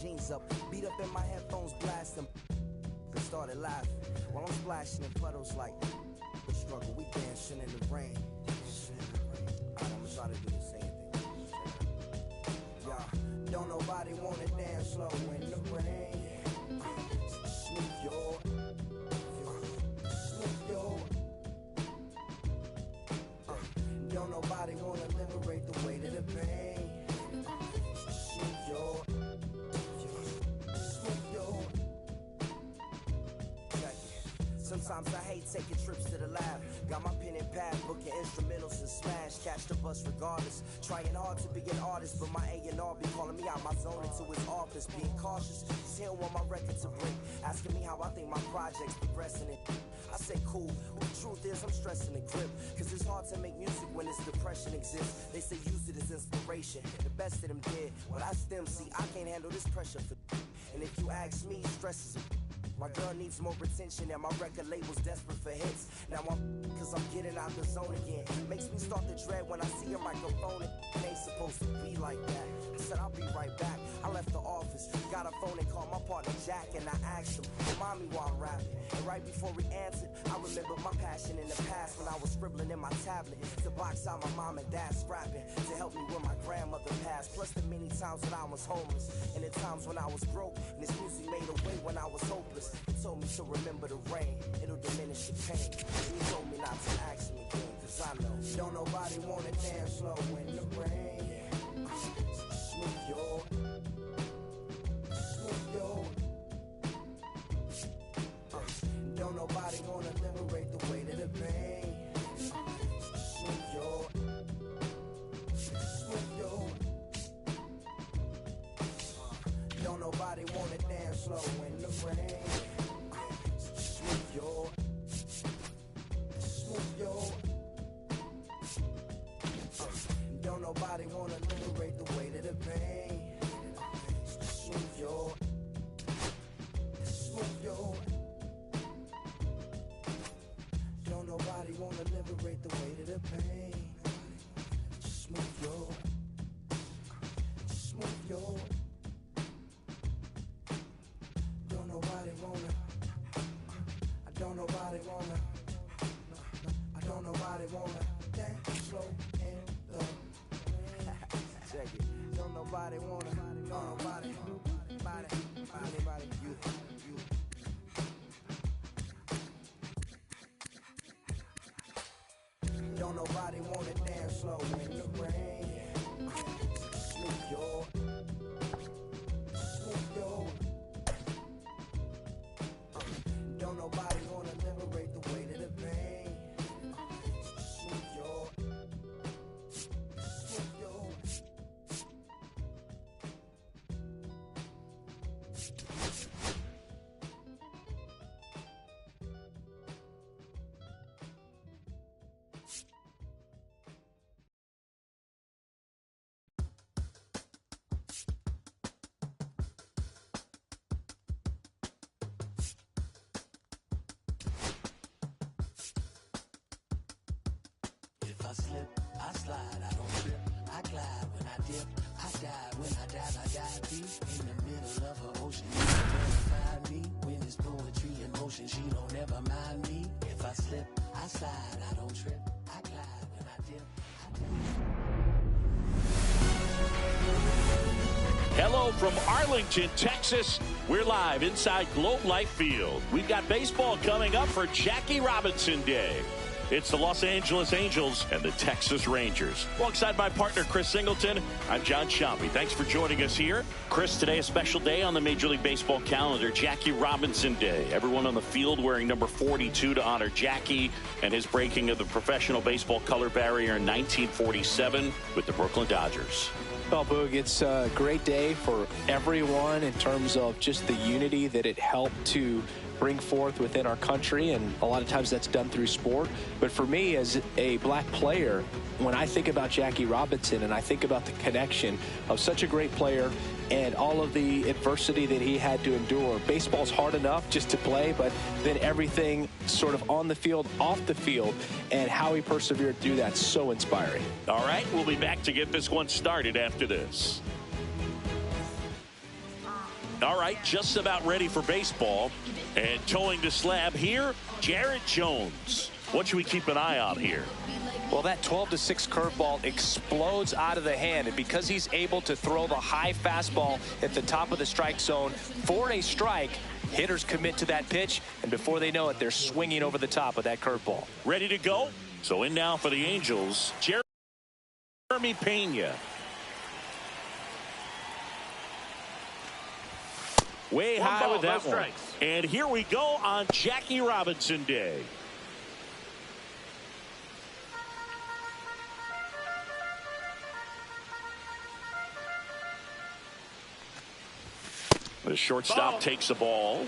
Jeans up, beat up in my headphones, blast them. They started laughing while I'm splashing in puddles like the struggle. We dancing in the rain. Alright, I'm gonna try to do the same thing. Yeah, don't nobody wanna dance slow in the rain. Smooth your, smooth your. Don't nobody wanna liberate the weight of the pain. Smooth your. Sometimes I hate taking trips to the lab. Got my pen and pad, booking instrumentals and smash. Catch the bus regardless. Trying hard to be an artist, but my A&R be calling me out my zone into his office. Being cautious, cause he don't want my record to break. Asking me how I think my project's progressing it. I say cool, but the truth is I'm stressing the grip. Cause it's hard to make music when this depression exists. They say use it as inspiration. The best of them did. Well, that's them, see, I can't handle this pressure for. And if you ask me, stress is a. My girl needs more attention and my record label's desperate for hits. Now cause I'm getting out the zone again. Makes me start to dread when I see a microphone. It ain't supposed to be like that. I said I'll be right back. I left the office, got a phone and called my partner Jack, and I asked him, remind me while I'm rapping. And right before he answered, I remembered my passion in the past when I was scribbling in my tablet to box out my mom and dad's scrapping to help me when my grandmother passed. Plus the many times when I was homeless and the times when I was broke. And this music made a way when I was hopeless. He told me to remember the rain, it'll diminish the pain. And he told me not to ask him again, cause I know don't nobody wanna dance slow in the rain. Smooth your, smooth your. Don't nobody wanna liberate the weight of the pain. Smooth your, smooth your. Don't nobody wanna dance slow in the rain. Smooth your, smooth your. Don't nobody wanna liberate the weight of the pain. Smooth your, smooth your. Don't nobody wanna liberate the weight of the pain. Smooth your, smooth your. Don't nobody wanna. I don't nobody wanna. I don't nobody wanna dance slow in the. Check it. Don't nobody wanna. Don't nobody. Anybody. You. Don't nobody wanna dance slow in the rain. Smooth your, smooth your. Don't nobody wanna liberate the weight of the pain. Smooth your, smooth your. I slip, I slide, I don't trip. I glide when I dip, I dive when I dive, I dive deep in the middle of her ocean. She don't ever find me when it's poetry in motion. She don't ever mind me. If I slip, I slide, I don't trip. I glide when I dip, I dive. Hello from Arlington, Texas. We're live inside Globe Life Field. We've got baseball coming up for Jackie Robinson Day. It's the Los Angeles Angels and the Texas Rangers. Alongside my partner, Chris Singleton, I'm John Shambi. Thanks for joining us here. Chris, today a special day on the Major League Baseball calendar, Jackie Robinson Day. Everyone on the field wearing number 42 to honor Jackie and his breaking of the professional baseball color barrier in 1947 with the Brooklyn Dodgers. Well, Boog, it's a great day for everyone in terms of just the unity that it helped to bring forth within our country, and a lot of times that's done through sport. But for me, as a black player, when I think about Jackie Robinson and I think about the connection of such a great player and all of the adversity that he had to endure, baseball's hard enough just to play, but then everything sort of on the field, off the field, and how he persevered through that, so inspiring. All right, we'll be back to get this one started after this. All right, just about ready for baseball. And towing the slab here, Jared Jones. What should we keep an eye on here? Well, that 12-6 curveball explodes out of the hand, and because he's able to throw the high fastball at the top of the strike zone for a strike, hitters commit to that pitch, and before they know it, they're swinging over the top of that curveball. Ready to go? So in now for the Angels, Jeremy Pena. Way high with that one. And here we go on Jackie Robinson Day. The shortstop takes the ball.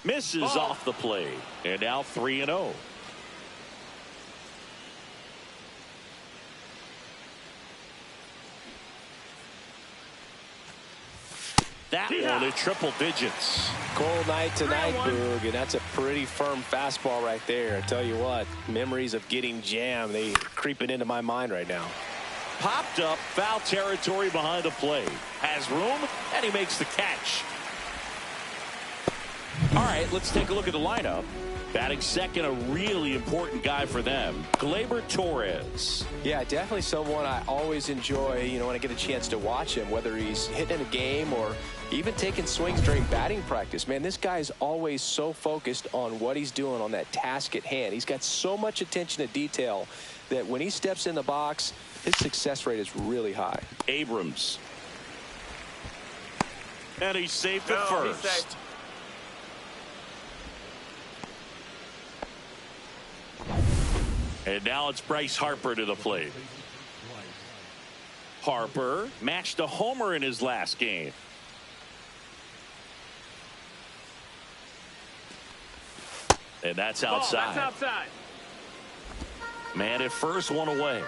Misses off the plate. And now 3-0. That one in triple digits. Cold night tonight, Boog, and that's a pretty firm fastball right there. I tell you what, memories of getting jammed, they creeping into my mind right now. Popped up, foul territory behind the plate. Has room, and he makes the catch. All right, let's take a look at the lineup. Batting second, a really important guy for them, Gleyber Torres. Yeah, definitely someone I always enjoy, when I get a chance to watch him, whether he's hitting in a game or even taking swings during batting practice. Man, this guy is always so focused on what he's doing on that task at hand. He's got so much attention to detail that when he steps in the box, his success rate is really high. Abrams. And he's safe at first. And now it's Bryce Harper to the plate. Harper matched a homer in his last game. And that's outside. That's outside. Man at first, one away.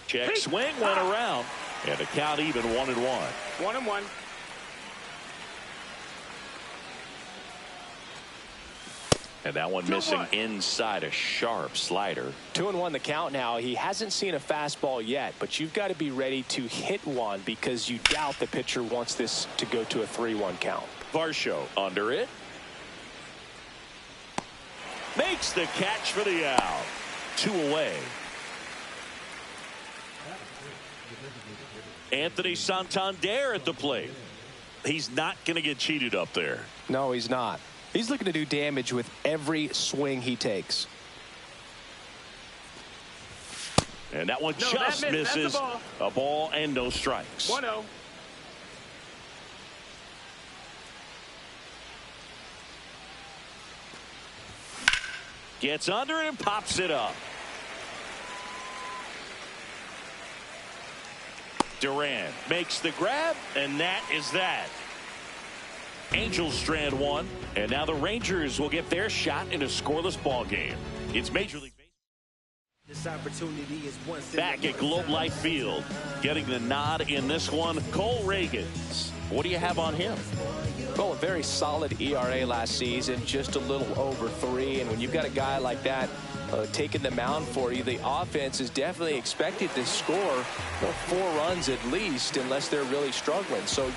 Check swing went around. And the count even 1-1. 1-1. And that one missing inside, a sharp slider. 2-1 the count now. He hasn't seen a fastball yet, but you've got to be ready to hit one because you doubt the pitcher wants this to go to a 3-1 count. Varsho under it. Makes the catch for the out. 2 away. Anthony Santander at the plate. He's not going to get cheated up there. No, he's not. He's looking to do damage with every swing he takes. And that one just misses. A ball and no strikes. 1-0. Gets under it and pops it up. Duran makes the grab, and that is that. Angels strand one, and now the Rangers will get their shot in a scoreless ball game. It's Major League Baseball. This opportunity is Back at Globe Life Field, getting the nod in this one, Cole Reagans. What do you have on him? Well, a very solid ERA last season, just a little over 3. And when you've got a guy like that taking the mound for you, the offense is definitely expected to score 4 runs at least, unless they're really struggling. So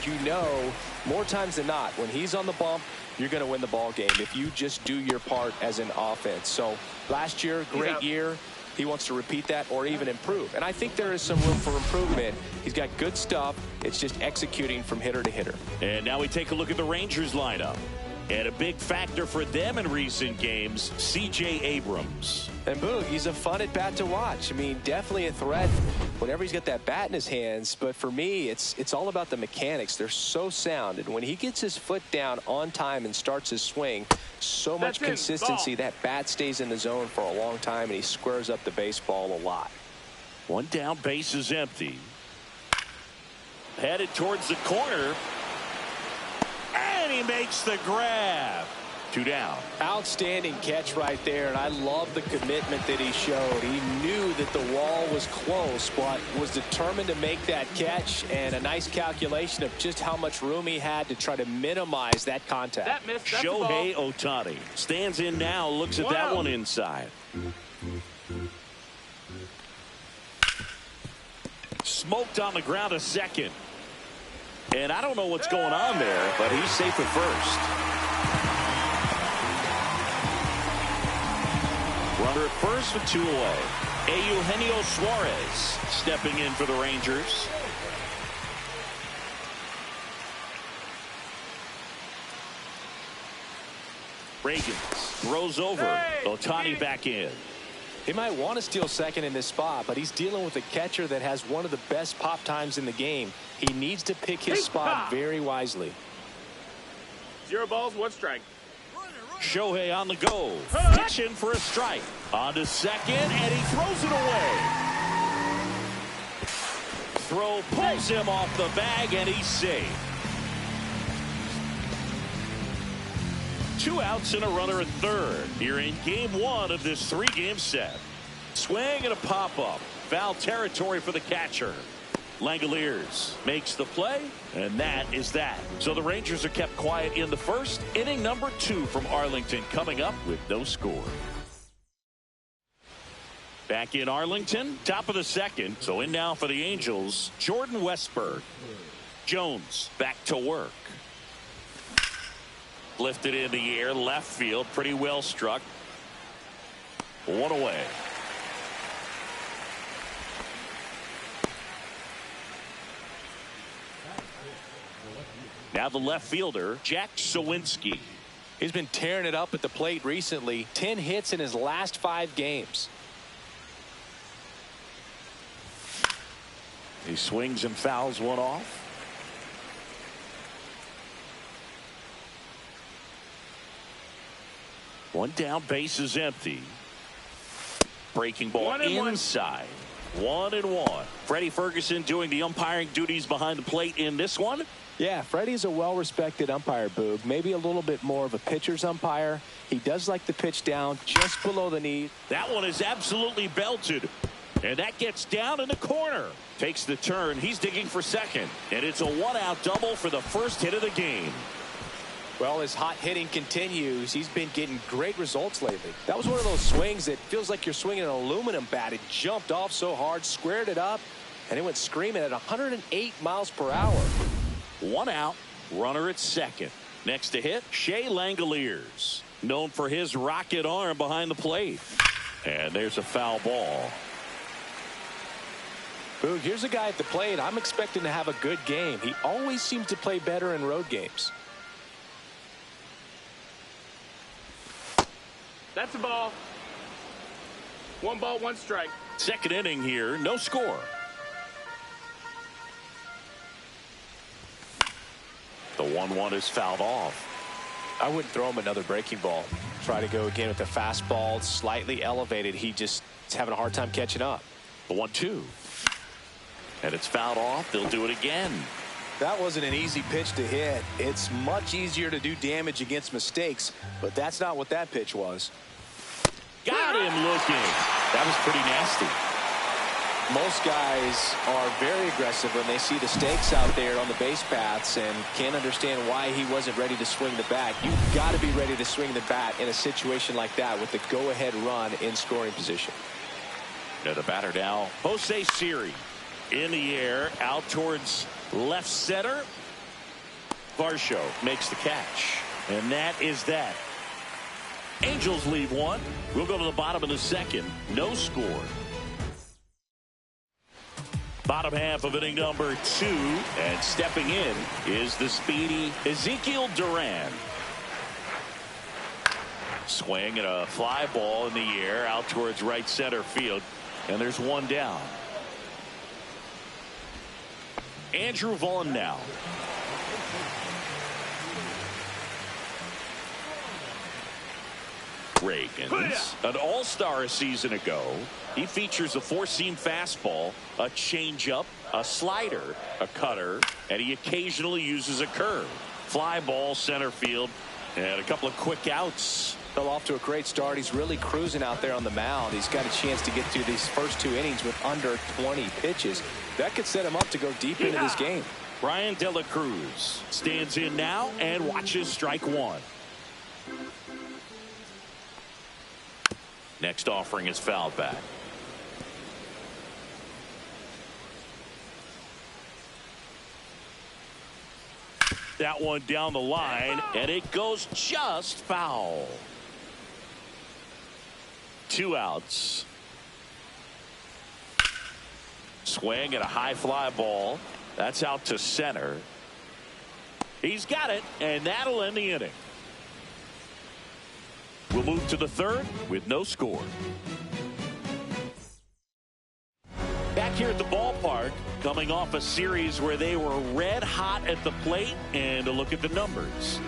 more times than not, when he's on the bump, you're going to win the ball game if you just do your part as an offense. So last year, great year. He wants to repeat that or even improve. And I think there is some room for improvement. He's got good stuff. It's just executing from hitter to hitter. And now we take a look at the Rangers lineup. And a big factor for them in recent games, C.J. Abrams. And Boog, he's a fun at bat to watch. I mean, definitely a threat whenever he's got that bat in his hands. But for me, it's all about the mechanics. They're so sound. And when he gets his foot down on time and starts his swing, so much consistency, that bat stays in the zone for a long time, and he squares up the baseball a lot. One down, base is empty. Headed towards the corner. And he makes the grab. 2 down. Outstanding catch right there, and I love the commitment that he showed. He knew that the wall was close, but was determined to make that catch, and a nice calculation of just how much room he had to try to minimize that contact. That missed. That's Shohei Ohtani stands in now, looks at that one inside. Smoked on the ground a second. And I don't know what's going on there, but he's safe at first. Runner at first with 2 away. Eugenio Suarez stepping in for the Rangers. Reagans throws over. Ohtani back in. He might want to steal second in this spot, but he's dealing with a catcher that has one of the best pop times in the game. He needs to pick his spot very wisely. 0 balls, 1 strike. Shohei on the go. Pitching for a strike. On to second, and he throws it away. Throw pulls him off the bag, and he's safe. 2 outs and a runner at third here in game 1 of this 3-game set. Swing and a pop-up. Foul territory for the catcher. Langoliers makes the play, and that is that. So the Rangers are kept quiet in the first. Inning number 2 from Arlington coming up with no score. Back in Arlington, top of the second. So in now for the Angels, Jordan Westburg. Jones back to work. Lifted in the air, left field, pretty well struck. 1 away. Now the left fielder, Jack Sawinski. He's been tearing it up at the plate recently. 10 hits in his last 5 games. He swings and fouls one off. One down, base is empty. Breaking ball inside. 1-1. Freddie Ferguson doing the umpiring duties behind the plate in this one. Yeah, Freddie's a well-respected umpire, Boog. Maybe a little bit more of a pitcher's umpire. He does like the pitch down just below the knee. That one is absolutely belted. And that gets down in the corner. Takes the turn. He's digging for second. And it's a 1-out double for the first hit of the game. Well, his hot hitting continues. He's been getting great results lately. That was one of those swings that feels like you're swinging an aluminum bat. It jumped off so hard, squared it up, and it went screaming at 108 miles per hour. 1 out, runner at second. Next to hit, Shea Langoliers, known for his rocket arm behind the plate. And there's a foul ball. Boog, here's a guy at the plate. I'm expecting to have a good game. He always seems to play better in road games. That's a ball. 1 ball, 1 strike. Second inning here, no score. The 1-1 is fouled off. I wouldn't throw him another breaking ball. Try to go again with the fastball, slightly elevated. He just is having a hard time catching up. The 1-2. And it's fouled off. They'll do it again. That wasn't an easy pitch to hit. It's much easier to do damage against mistakes, but that's not what that pitch was. Got him looking. That was pretty nasty. Most guys are very aggressive when they see the stakes out there on the base paths and can't understand why he wasn't ready to swing the bat. You've got to be ready to swing the bat in a situation like that with the go-ahead run in scoring position. Now the batter now, Jose Siri. In the air, out towards left center. Varsho makes the catch. And that is that. Angels leave 1. We'll go to the bottom of the second. No score. Bottom half of inning number 2. And stepping in is the speedy Ezekiel Duran. Swing and a fly ball in the air out towards right center field. And there's 1 down. Andrew Vaughn now. Reagans, an all-star a season ago. He features a 4-seam fastball, a changeup, a slider, a cutter, and he occasionally uses a curve. Fly ball center field. And a couple of quick outs. Fell off to a great start. He's really cruising out there on the mound. He's got a chance to get through these first 2 innings with under 20 pitches. That could set him up to go deep into this game. Brian De La Cruz stands in now and watches strike one. Next offering is fouled back. That one down the line, and it goes just foul. 2 outs. Swing at a high fly ball. That's out to center. He's got it, and that'll end the inning. We'll move to the third with no score. Back here at the ballpark, coming off a series where they were red hot at the plate, and a look at the numbers.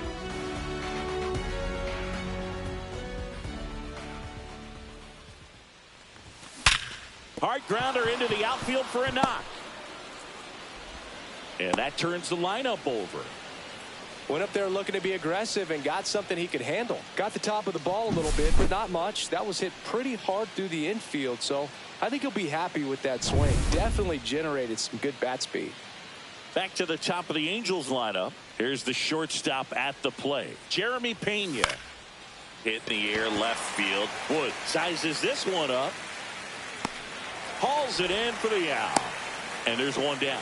Hard grounder into the outfield for a knock. And that turns the lineup over. Went up there looking to be aggressive and got something he could handle. Got the top of the ball a little bit, but not much. That was hit pretty hard through the infield, so I think he'll be happy with that swing. Definitely generated some good bat speed. Back to the top of the Angels lineup. Here's the shortstop at the plate. Jeremy Pena. Hit in the air left field. Wood sizes this one up. Hauls it in for the out. And there's one down.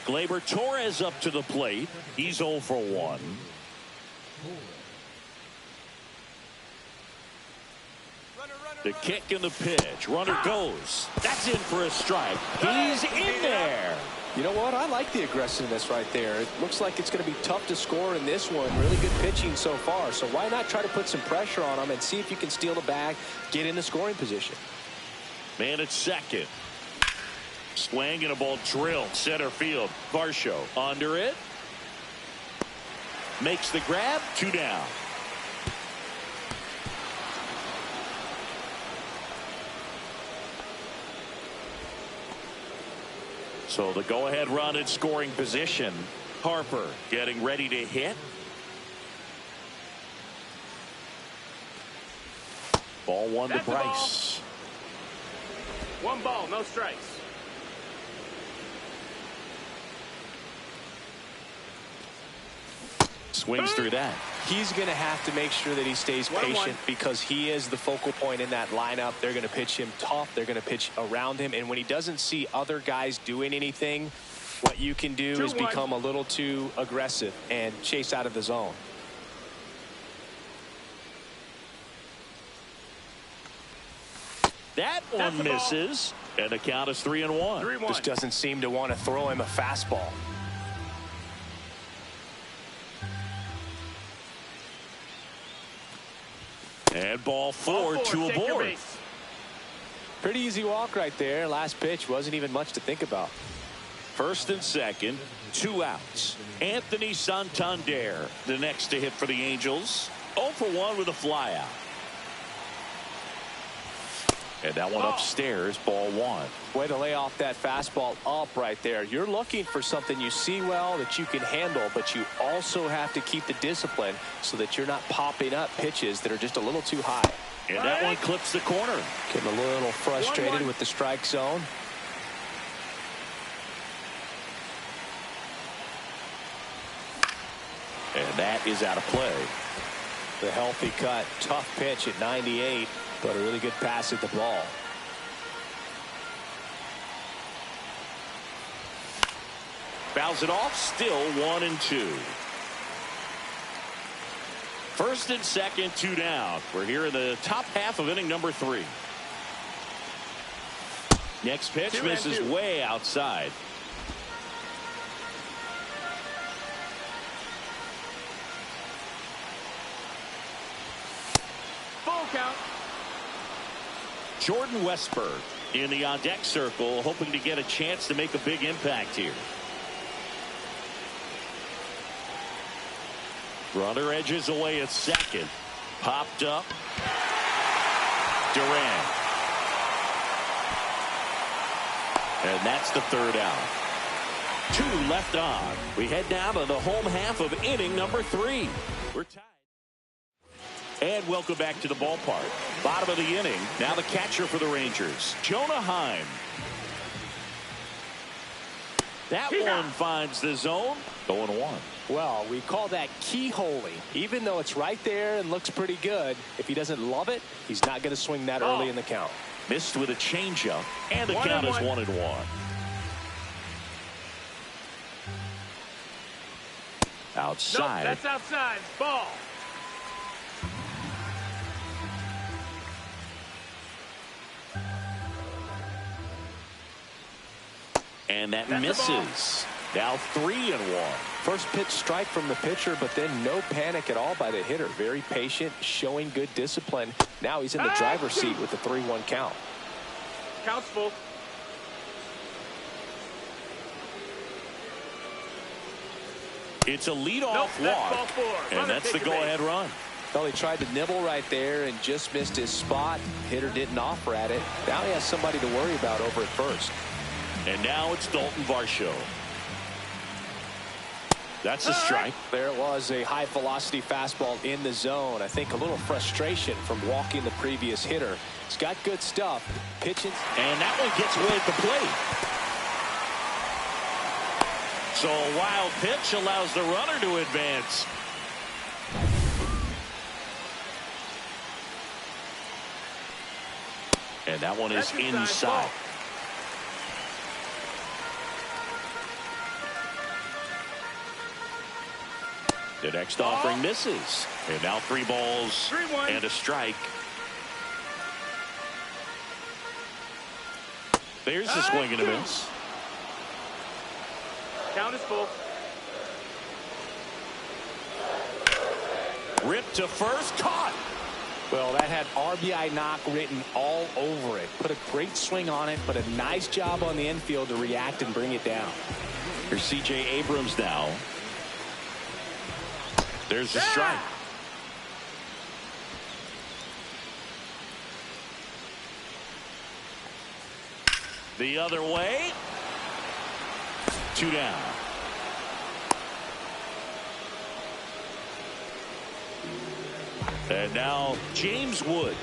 Gleyber Torres up to the plate. He's 0 for 1. The kick and the pitch. Runner goes. That's in for a strike. He's in there. You know what? I like the aggressiveness right there. It looks like it's going to be tough to score in this one. Really good pitching so far. So why not try to put some pressure on him and see if you can steal the bag, get in the scoring position. Man at second. Swing and a ball drilled center field. Varsho under it. Makes the grab. 2 down. So the go-ahead run in scoring position. Harper getting ready to hit. Ball 1 to Bryce. 1 ball, no strikes. Swings through that. He's going to have to make sure that he stays patient because he is the focal point in that lineup. They're going to pitch him tough. They're going to pitch around him. And when he doesn't see other guys doing anything, what you can do is become a little too aggressive and chase out of the zone. That one misses. And the count is 3-1. 3-1. Just doesn't seem to want to throw him a fastball. And ball 4, 2 aboard. Pretty easy walk right there. Last pitch wasn't even much to think about. First and second, 2 outs. Anthony Santander, the next to hit for the Angels. 0 for 1 with a fly out. And that one upstairs, ball 1. Way to lay off that fastball up right there. You're looking for something you see well that you can handle, but you also have to keep the discipline so that you're not popping up pitches that are just a little too high. And that one clips the corner. Getting a little frustrated with the strike zone. And that is out of play. The healthy cut, tough pitch at 98, but a really good pass at the ball. Fouls it off, still 1-2. First and second, 2 down. We're here in the top half of inning number 3. Next pitch misses way outside. Full count. Jordan Westberg in the on-deck circle, hoping to get a chance to make a big impact here. Runner edges away at second. Popped up. Durant. And that's the 3rd out. 2 left on. We head down to the home half of inning number 3. We're tied. And welcome back to the ballpark. Bottom of the inning. Now the catcher for the Rangers, Jonah Heim. That one finds the zone. 0-1. Well, we call that keyholing. Even though it's right there and looks pretty good, if he doesn't love it, he's not going to swing that early in the count. Missed with a changeup, and the count is 1-1. Outside. Nope, that's outside. Ball. And that misses. Now 3-1. First pitch strike from the pitcher, but then no panic at all by the hitter. Very patient, showing good discipline. Now he's in the driver's seat with the 3-1 count. Count's full. It's a leadoff walk, and that's the go-ahead run. Well, he tried to nibble right there and just missed his spot. Hitter didn't offer at it. Now he has somebody to worry about over at first. And now it's Dalton Varsho. That's a strike. There it was, a high-velocity fastball in the zone. I think a little frustration from walking the previous hitter. He's got good stuff. Pitching. And that one gets way at the plate. So a wild pitch allows the runner to advance. And that one is inside. The next offering misses. And now 3 balls and a strike. There's the swing and a miss. Count is full. Ripped to first, caught. Well, that had RBI knock written all over it. Put a great swing on it, but a nice job on the infield to react and bring it down. Here's C.J. Abrams now. There's the strike. The other way. 2 down. And now James Wood.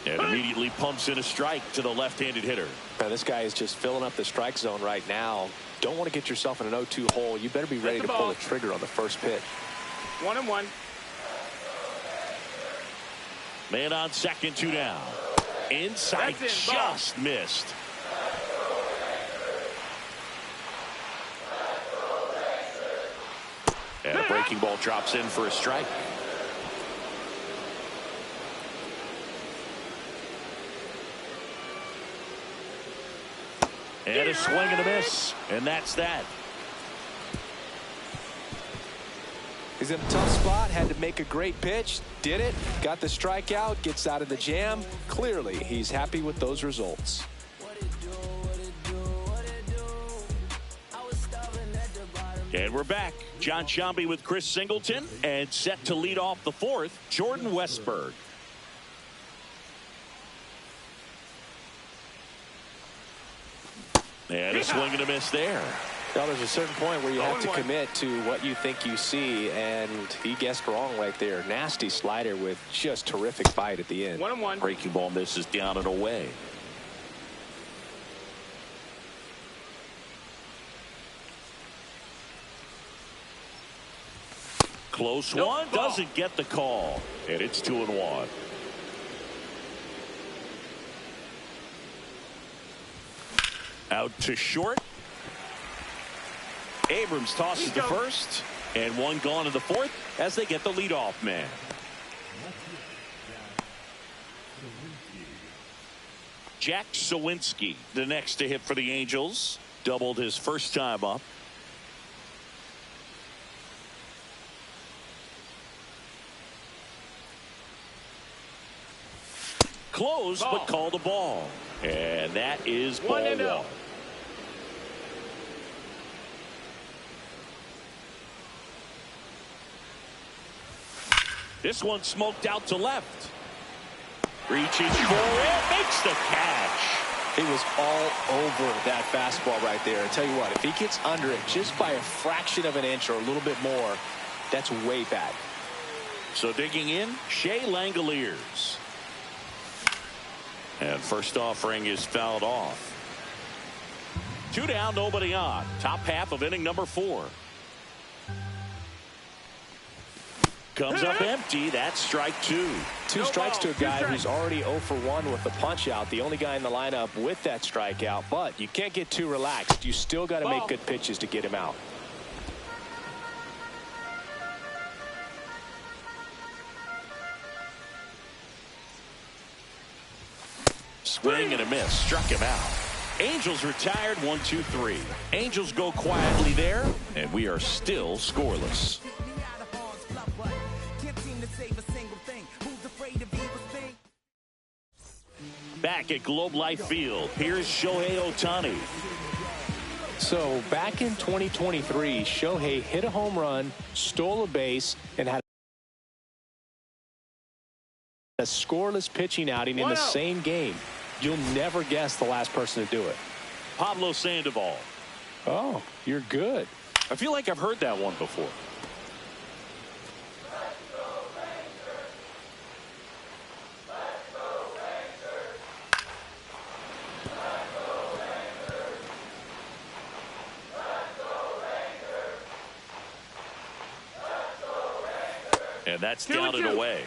And immediately pumps in a strike to the left-handed hitter. Now, this guy is just filling up the strike zone right now. Don't want to get yourself in an 0-2 hole. You better be ready to pull the trigger on the first pitch. 1-1. Man on second, 2 down. Inside, just missed. And a breaking ball drops in for a strike. And a swing and a miss. And that's that. He's in a tough spot. Had to make a great pitch. Did it. Got the strikeout. Gets out of the jam. Clearly, he's happy with those results. And we're back. John Sciambi with Chris Singleton. And set to lead off the 4th, Jordan Westberg. And a swing and a miss there. Well, there's a certain point where you have to commit to what you think you see, and he guessed wrong right there. Nasty slider with just terrific bite at the end. 1-1. Breaking ball misses down and away. Close one, doesn't get the call, and it's 2-1. Out to short. Abrams tosses to first, and one gone to the 4th as they get the leadoff man. Jack Sawinski, the next to hit for the Angels, doubled his first time up. Close, but called a ball. And that is ball 1. This one smoked out to left. Reaches for it, makes the catch. He was all over that fastball right there. I tell you what, if he gets under it just by a fraction of an inch or a little bit more, that's way bad. So digging in, Shea Langoliers. And first offering is fouled off. 2 down, nobody on. Top half of inning number 4. Comes up empty. That's strike 2. Two strikes to a guy who's already 0 for 1 with the punch out. The only guy in the lineup with that strikeout. But you can't get too relaxed. You still got to make good pitches to get him out. Swing and a miss. Struck him out. Angels retired 1-2-3. Angels go quietly there, and we are still scoreless. Back at Globe Life Field, here's Shohei Ohtani. So back in 2023, Shohei hit a home run, stole a base, and had a scoreless pitching outing in the same game. You'll never guess the last person to do it. Pablo Sandoval. Oh, you're good. I feel like I've heard that one before. And that's down and away.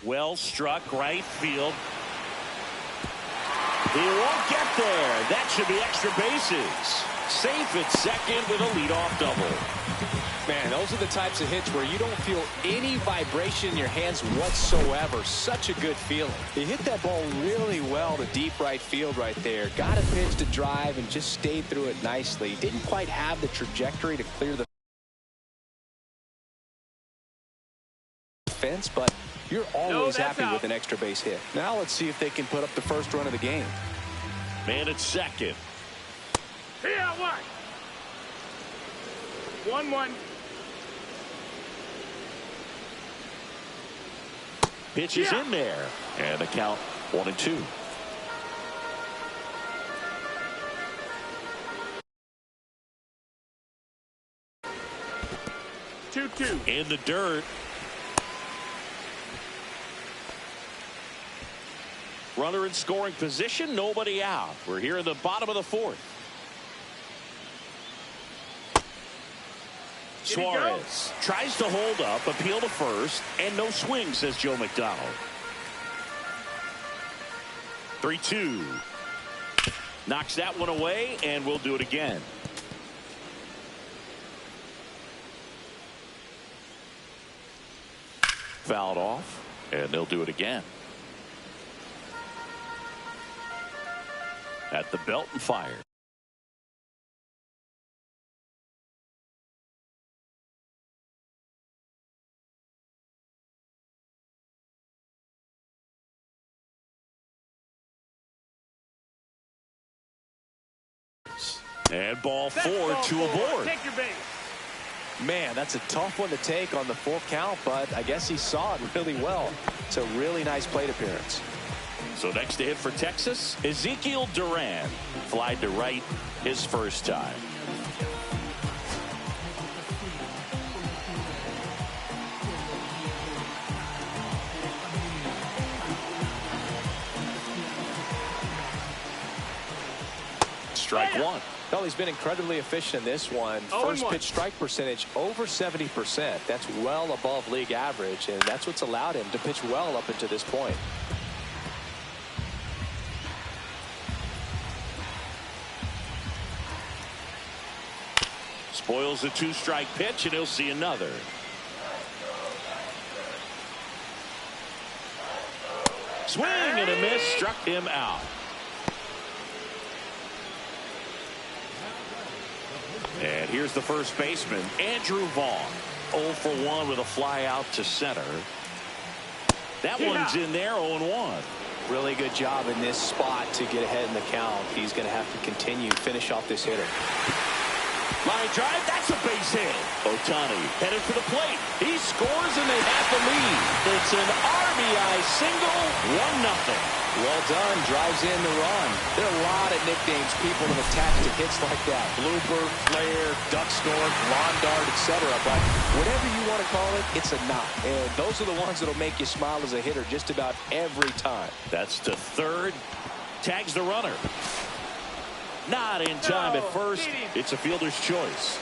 Well struck right field. He won't get there. That should be extra bases. Safe at second with a leadoff double. Man, those are the types of hits where you don't feel any vibration in your hands whatsoever. Such a good feeling. He hit that ball really well to deep right field right there. Got a pitch to drive and just stayed through it nicely. Didn't quite have the trajectory to clear the fence, but you're always happy with an extra base hit. Now let's see if they can put up the first run of the game. Man at second. Here, 1-1. Pitch is in there. And the count 1-2. In the dirt. Runner in scoring position, nobody out. We're here in the bottom of the 4th. Suarez tries to hold up, appeal to first, and no swing, says Joe McDonald. 3-2. Knocks that one away, and we'll do it again. Fouled off, and they'll do it again. At the belt and fire. And ball 4, 2 aboard. Take your base. Man, that's a tough one to take on the 4th count, but I guess he saw it really well. It's a really nice plate appearance. So next to hit for Texas, Ezekiel Duran. Flied to right his first time. Strike 1. Well, he's been incredibly efficient in this one. First pitch strike percentage over 70%. That's well above league average, and that's what's allowed him to pitch well up until this point. Spoils a 2-strike pitch, and he'll see another. Swing and a miss, struck him out. And here's the first baseman, Andrew Vaughn. 0 for 1 with a fly out to center. That one's in there, 0-1. Really good job in this spot to get ahead in the count. He's going to have to continue to finish off this hitter. Line drive, that's a base hit. Ohtani headed for the plate. He scores and they have the lead. It's an RBI single, 1-0. Well done, drives in the run. There are a lot of nicknames people have attached to hits like that. Blooper, flare, duck snort, lawn dart, etc. But whatever you want to call it, it's a knock. And those are the ones that'll make you smile as a hitter just about every time. That's to third. Tags the runner. Not in time at first. It's a fielder's choice.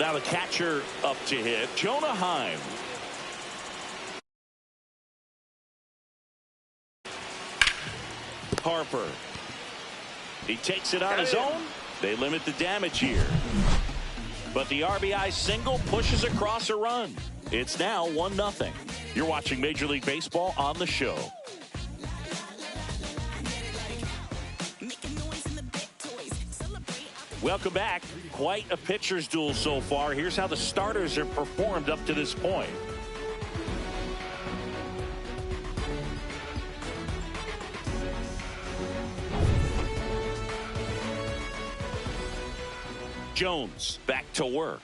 Now the catcher up to hit, Jonah Heim. Harper. He takes it on his own. They limit the damage here. But the RBI single pushes across a run. It's now 1-0. You're watching Major League Baseball on the show. Welcome back. Quite a pitcher's duel so far. Here's how the starters have performed up to this point. Jones back to work.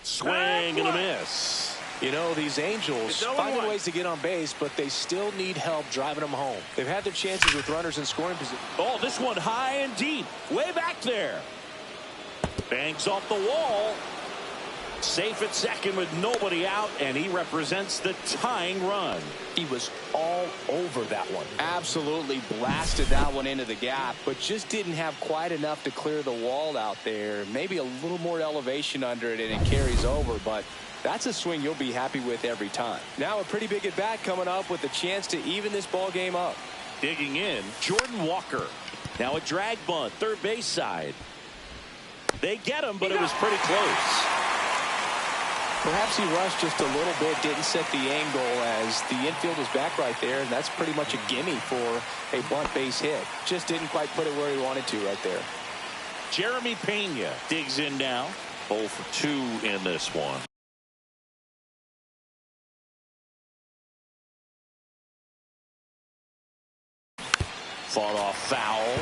Swing and a miss. You know, these Angels finding ways to get on base, but they still need help driving them home. They've had their chances with runners in scoring position. Oh, this one high and deep. Way back there. Bangs off the wall. Safe at second with nobody out, and he represents the tying run. He was all over that one. Absolutely blasted that one into the gap, but just didn't have quite enough to clear the wall out there. Maybe a little more elevation under it, and it carries over, but that's a swing you'll be happy with every time. Now a pretty big at-bat coming up with a chance to even this ball game up. Digging in, Jordan Walker. Now a drag bunt, third base side. They get him, but it was pretty close. Perhaps he rushed just a little bit, didn't set the angle as the infield was back right there, and that's pretty much a gimme for a bunt base hit. Just didn't quite put it where he wanted to right there. Jeremy Pena digs in now. 0 for 2 in this one. Fought off foul.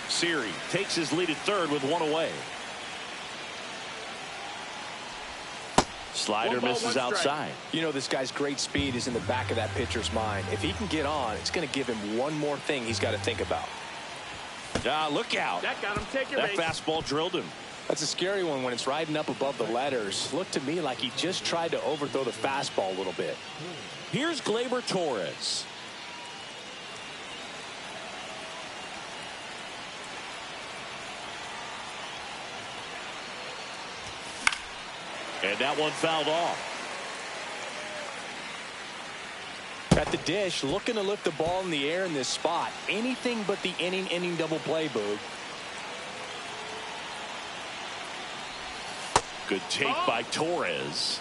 Siri takes his lead at third with one away. Slider misses outside. You know, this guy's great speed is in the back of that pitcher's mind. If he can get on, it's going to give him one more thing he's got to think about. Look out. That got him. Take your That fastball drilled him. That's a scary one when it's riding up above the letters. Looked to me like he just tried to overthrow the fastball a little bit. Here's Gleyber Torres. And that one fouled off. At the dish, looking to lift the ball in the air in this spot. Anything but the inning double play, Boog. Good take by Torres.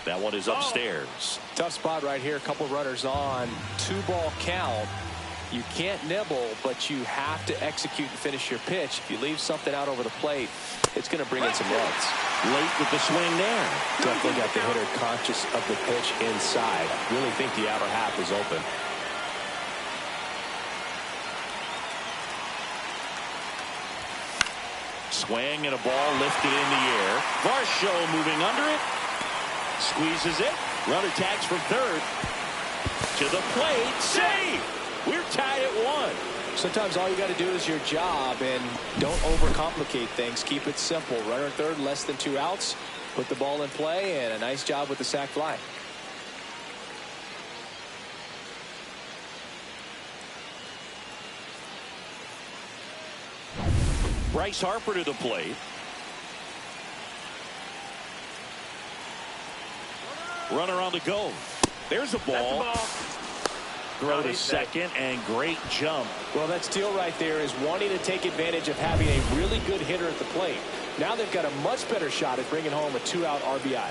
That one is upstairs. Tough spot right here. A couple runners on. 2-ball count. You can't nibble, but you have to execute and finish your pitch. If you leave something out over the plate, it's going to bring in some runs. Late with the swing there. Definitely got the hitter conscious of the pitch inside. Really think the outer half is open. Swing and a ball lifted in the air. Varsho moving under it. Squeezes it. Runner tags from third. To the plate. Save! We're tied at 1. Sometimes all you got to do is your job and don't overcomplicate things. Keep it simple. Runner at third, less than 2 outs. Put the ball in play, and a nice job with the sac fly. Bryce Harper to the plate. Runner on the go. There's a ball. Throw to second, and great jump. Well, that steal right there is wanting to take advantage of having a really good hitter at the plate. Now they've got a much better shot at bringing home a 2-out RBI.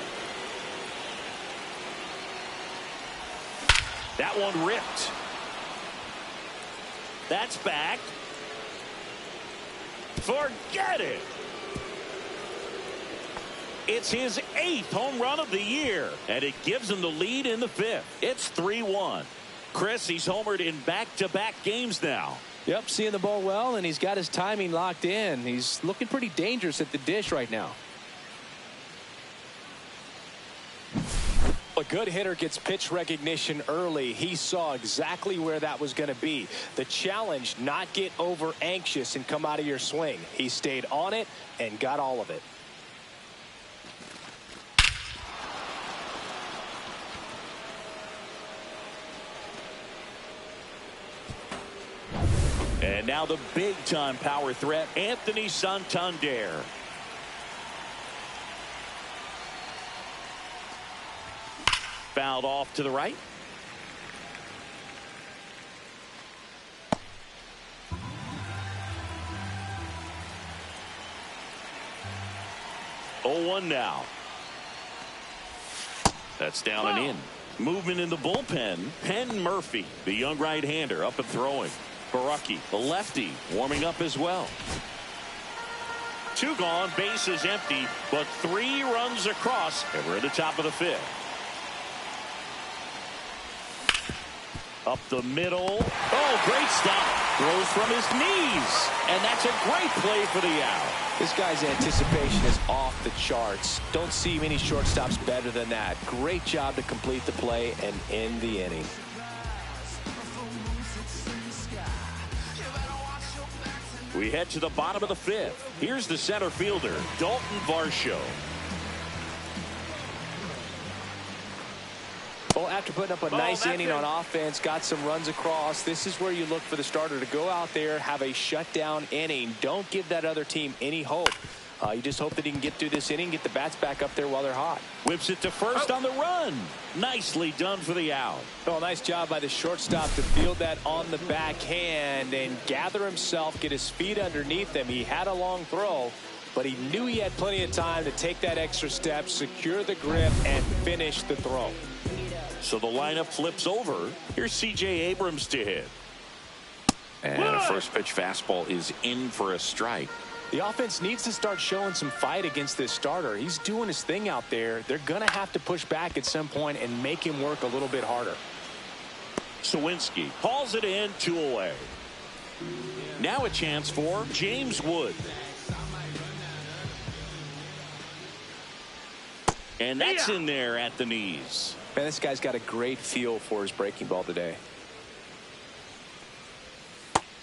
That one ripped. That's back. Forget it. It's his 8th home run of the year, and it gives him the lead in the 5th. It's 3-1. Chris, he's homered in back-to-back games now. Yep, seeing the ball well, and he's got his timing locked in. He's looking pretty dangerous at the dish right now. A good hitter gets pitch recognition early. He saw exactly where that was going to be. The challenge, not get over anxious and come out of your swing. He stayed on it and got all of it. And now the big-time power threat, Anthony Santander. Fouled off to the right. Oh, 1 now. That's down and in. Movement in the bullpen. Penn Murphy, the young right-hander, up and throwing. Barucki, the lefty, warming up as well. 2 gone, base is empty, but 3 runs across, and we're at the top of the 5th. Up the middle. Oh, great stop. Throws from his knees, and that's a great play for the out. This guy's anticipation is off the charts. Don't see many shortstops better than that. Great job to complete the play and end the inning. We head to the bottom of the 5th. Here's the center fielder, Dalton Varsho. Well, after putting up a nice inning on offense, got some runs across, this is where you look for the starter to go out there, have a shutdown inning. Don't give that other team any hope. You just hope that he can get through this inning, get the bats back up there while they're hot. Whips it to first on the run. Nicely done for the out. Well, nice job by the shortstop to field that on the backhand and gather himself, get his feet underneath him. He had a long throw, but he knew he had plenty of time to take that extra step, secure the grip, and finish the throw. So the lineup flips over. Here's C.J. Abrams to hit. And a first pitch fastball is in for a strike. The offense needs to start showing some fight against this starter. He's doing his thing out there. They're going to have to push back at some point and make him work a little bit harder. Sawinski hauls it in, 2 away. Now a chance for James Wood. And that's in there at the knees. Man, this guy's got a great feel for his breaking ball today.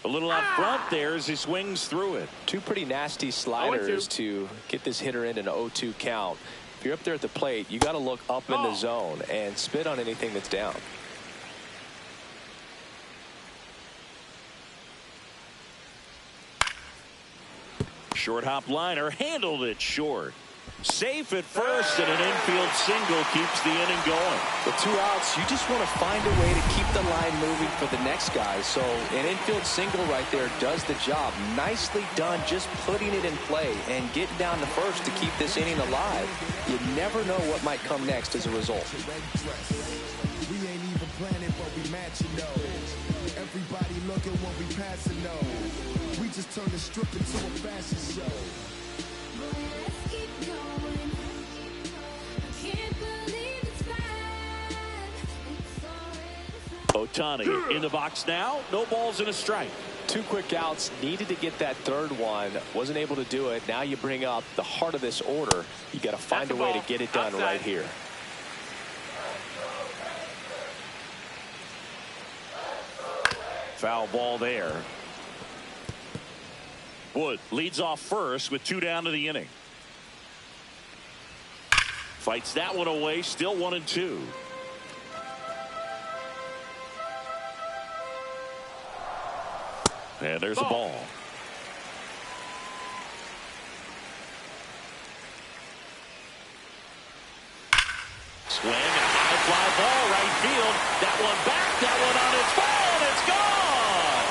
A little out front there as he swings through it. 2 pretty nasty sliders to get this hitter in an 0-2 count. If you're up there at the plate, you got to look up in the zone and spit on anything that's down. Short hop liner, handled it short. Safe at first, and an infield single keeps the inning going. With 2 outs, you just want to find a way to keep the line moving for the next guy. So an infield single right there does the job. Nicely done, just putting it in play and getting down to first to keep this inning alive. You never know what might come next as a result. We ain't even planning, but we matching those. Everybody looking when we passing those. We just turn the strip into a fashion show. Ohtani in the box now. No balls and a strike. 2 quick outs. Needed to get that 3rd one. Wasn't able to do it. Now you bring up the heart of this order. You got to find a way to get it done right here. Foul ball there. Wood leads off first with 2 down to the inning. Fights that one away. Still 1-2. And there's a ball. Swing, a high fly ball, right field. That one back, that one on its way, and it's gone.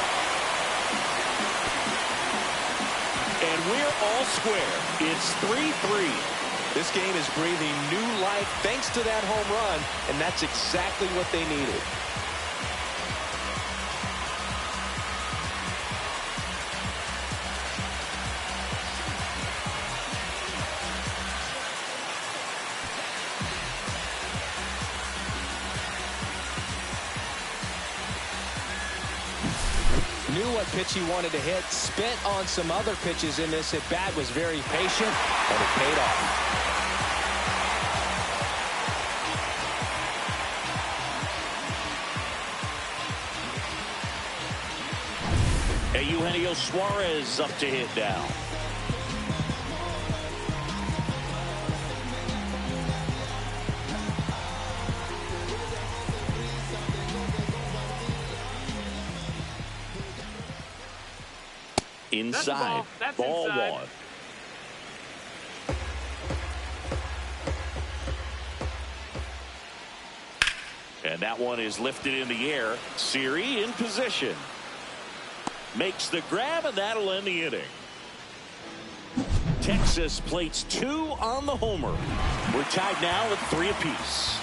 And we're all square. It's 3-3. This game is breathing new life thanks to that home run, and that's exactly what they needed. Knew what pitch he wanted to hit, spent on some other pitches in this at bat, was very patient, and it paid off. Eugenio Suarez up to hit now. Inside. Ball inside. 1. And that one is lifted in the air. Siri in position. Makes the grab, and that'll end the inning. Texas plates 2 on the homer. We're tied now at 3 apiece.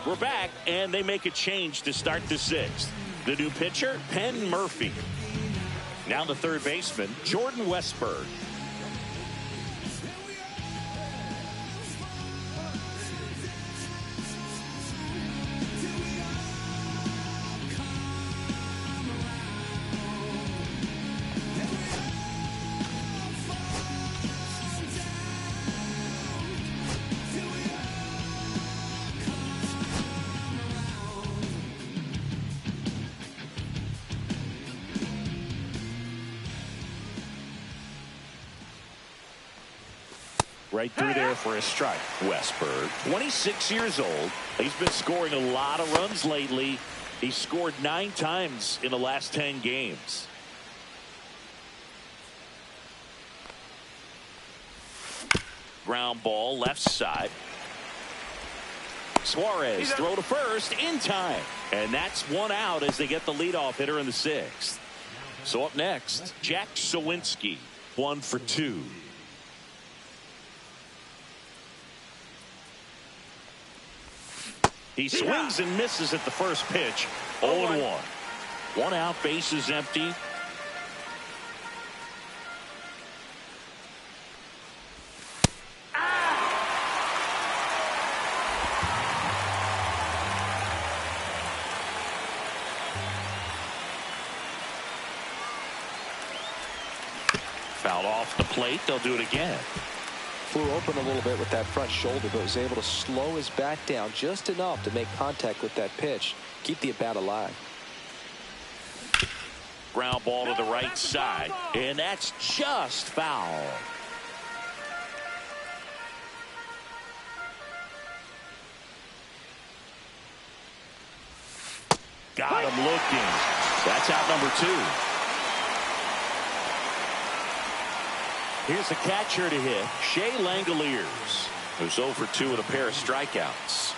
We're back, and they make a change to start the 6th. The new pitcher, Penn Murphy. Now the third baseman, Jordan Westberg. Right through there for a strike. Westberg, 26 years old. He's been scoring a lot of runs lately. He's scored 9 times in the last 10 games. Ground ball left side. Suarez throw to first in time. And that's 1 out as they get the leadoff hitter in the 6th. So up next, Jack Sawinski, 1 for 2. He swings and misses at the first pitch. 0-1. 1 out, bases empty. Foul off the plate. They'll do it again. Flew open a little bit with that front shoulder, but was able to slow his bat down just enough to make contact with that pitch. Keep the at-bat alive. Ground ball to the right side, and that's just foul. Got him looking. That's out number 2. Here's the catcher to hit, Shea Langoliers, who's 0 for 2 with a pair of strikeouts.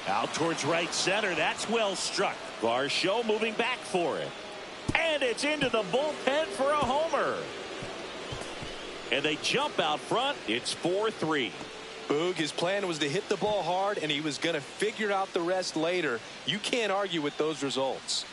Out towards right center. That's well struck. Varsho moving back for it. And it's into the bullpen for a homer. And they jump out front. It's 4-3. Boog, his plan was to hit the ball hard, and he was going to figure out the rest later. You can't argue with those results.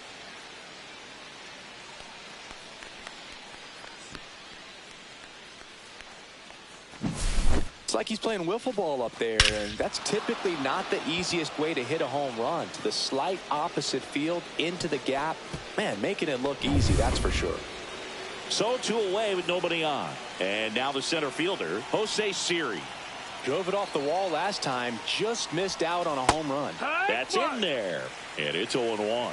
It's like he's playing wiffle ball up there, and that's typically not the easiest way to hit a home run. To the slight opposite field, into the gap. Man, making it look easy, that's for sure. So 2 away with nobody on. And now the center fielder, Jose Siri. Drove it off the wall last time, just missed out on a home run. That's in there, and it's 0-1.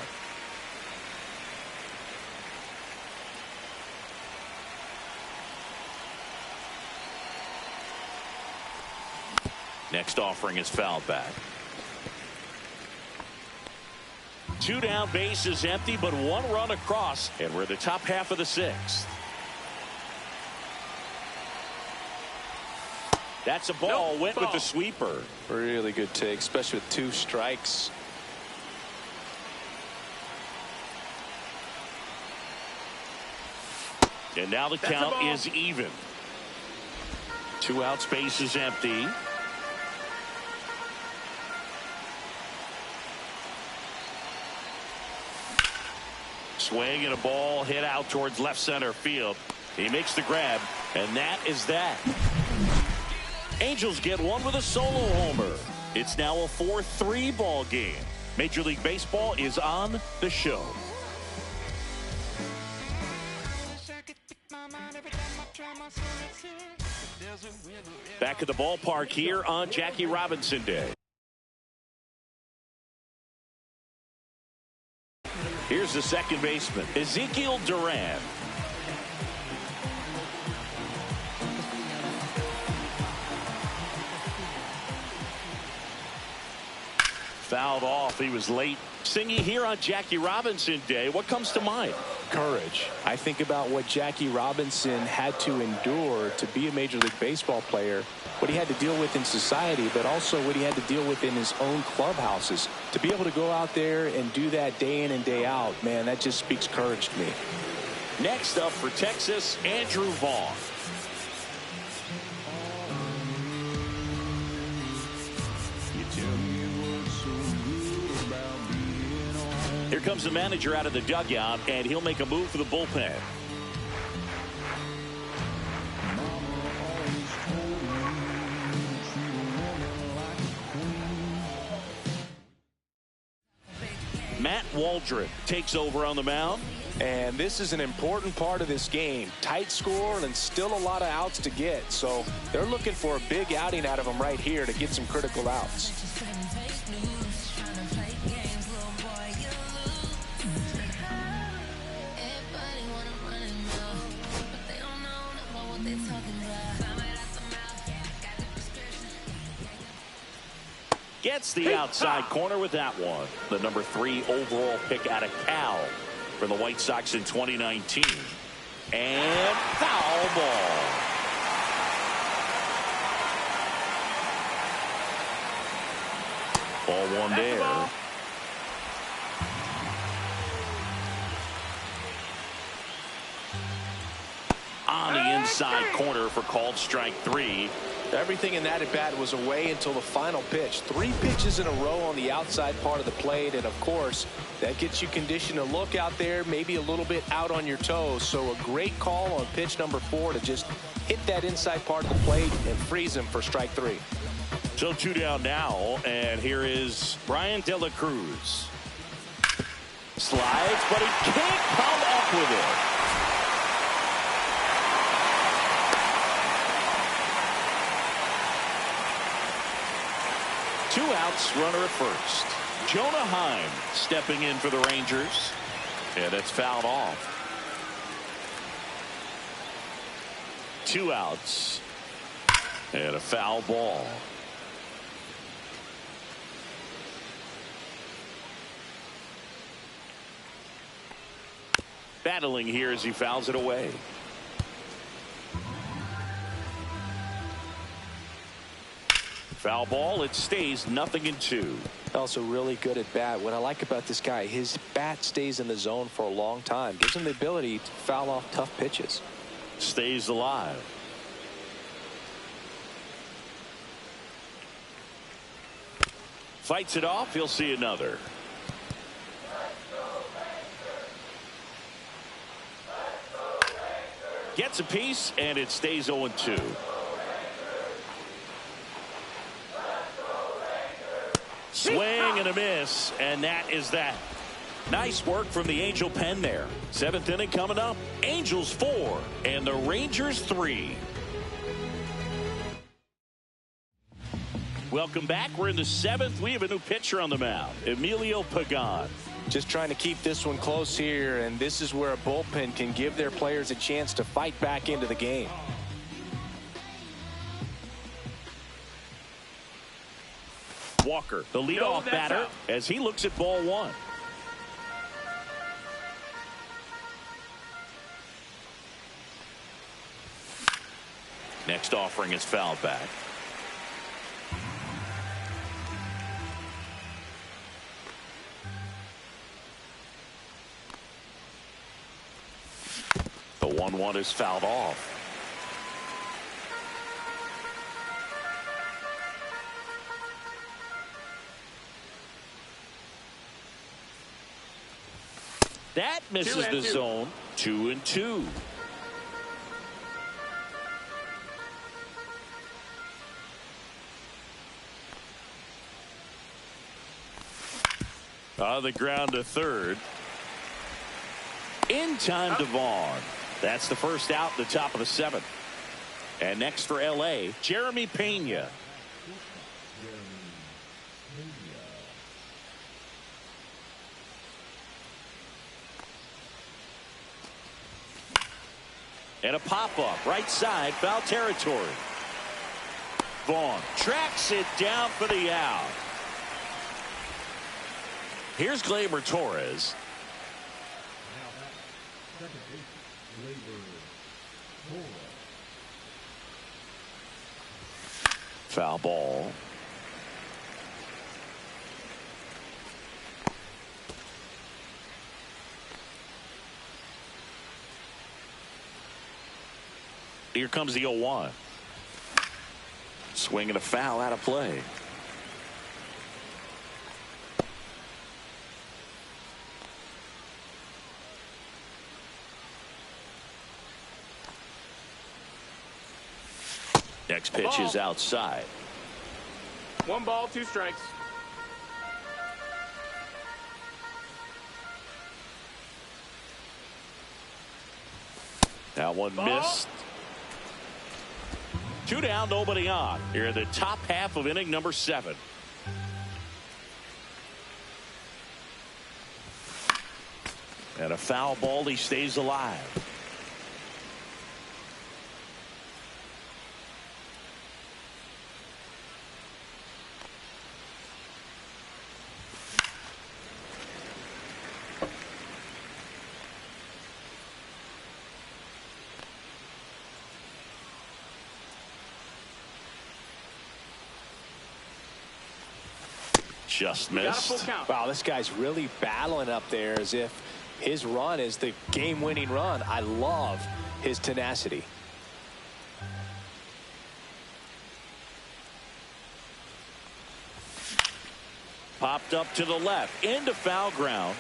Next offering is fouled back. 2 down, bases empty, but 1 run across, and we're the top half of the 6th. That's a ball. Went with the sweeper. Really good take, especially with 2 strikes. And now the count is even. 2 outs, base is empty. swing and a ball hit out towards left center field. He makes the grab, and that is that. Angels get one with a solo homer. It's now a 4-3 ball game. Major League Baseball is on the show. Back at the ballpark here on Jackie Robinson Day. Here's the second baseman, Ezekiel Duran. Fouled off. He was late. Singy here on Jackie Robinson Day. What comes to mind? Courage. I think about what Jackie Robinson had to endure to be a Major League Baseball player, what he had to deal with in society, but also what he had to deal with in his own clubhouses. To be able to go out there and do that day in and day out, man, that just speaks courage to me. Next up for Texas, Andrew Vaughn. Here comes the manager out of the dugout, and he'll make a move for the bullpen. Matt Waldrop takes over on the mound. And this is an important part of this game. Tight score and still a lot of outs to get. So they're looking for a big outing out of him right here to get some critical outs. Gets the outside corner with that one. The number 3 overall pick out of Cal for the White Sox in 2019. And foul ball. Ball one there. On the inside corner for called strike 3. Everything in that at bat was away until the final pitch. 3 pitches in a row on the outside part of the plate, and of course that gets you conditioned to look out there, maybe a little bit out on your toes. So a great call on pitch number 4 to just hit that inside part of the plate and freeze him for strike 3. So 2 down now, and here is Brian De La Cruz. Slides, but he can't come up with it. Two outs, runner at first. Jonah Heim stepping in for the Rangers. And it's fouled off. 2 outs. And a foul ball. Battling here as he fouls it away. Foul ball. It stays 0-2. Also really good at bat. What I like about this guy, his bat stays in the zone for a long time. Gives him the ability to foul off tough pitches. Stays alive. Fights it off. He'll see another. Gets a piece, and it stays 0-2. Swing and a miss, and that is that. Nice work from the Angel pen there. 7th inning coming up. Angels 4 and the Rangers 3. Welcome back. We're in the 7th. We have a new pitcher on the mound, Emilio Pagan. Just trying to keep this one close here, and this is where a bullpen can give their players a chance to fight back into the game. Walker, the leadoff batter, as he looks at ball 1. Next offering is fouled back. The 1-1 is fouled off. That misses the zone. 2-2. On the ground to third. In time to Vaughn. That's the first out in the top of the 7th. And next for L.A., Jeremy Pena. And a pop-up, right side, foul territory. Vaughn tracks it down for the out. Here's Gleyber Torres. Foul ball. Here comes the 0-1. Swing and a foul out of play. Next pitch is outside. 1 ball, 2 strikes. That one missed. 2 down, nobody on. Here in the top half of inning number 7. And a foul ball, he stays alive. Just missed. Wow, this guy's really battling up there as if his run is the game-winning run. I love his tenacity. Popped up to the left, into foul ground.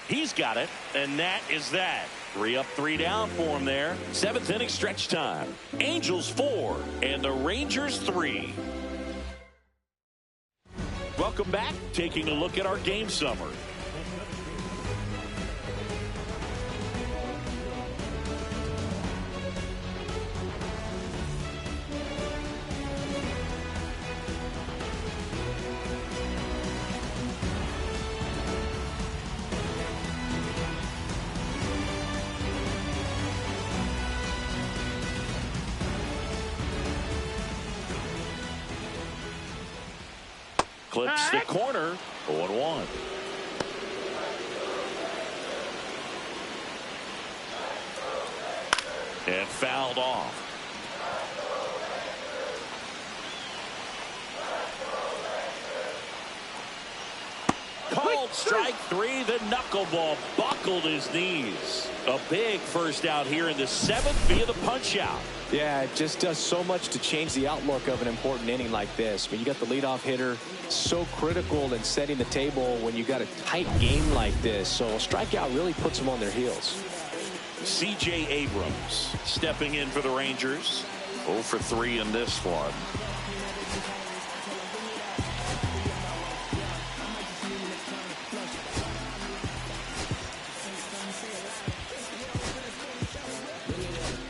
He's got it, and that is that. 3 up, 3 down for him there. 7th inning stretch time. Angels 4 and the Rangers 3. Welcome back. Taking a look at our game summary. Clips the corner. 0-1. And fouled off. Called strike 3. The knuckleball buckled his knees. A big first out here in the 7th via the punch out. Yeah, it just does so much to change the outlook of an important inning like this. When you got the leadoff hitter, so critical in setting the table when you got a tight game like this. So a strikeout really puts them on their heels. C.J. Abrams stepping in for the Rangers. 0 for 3 in this one.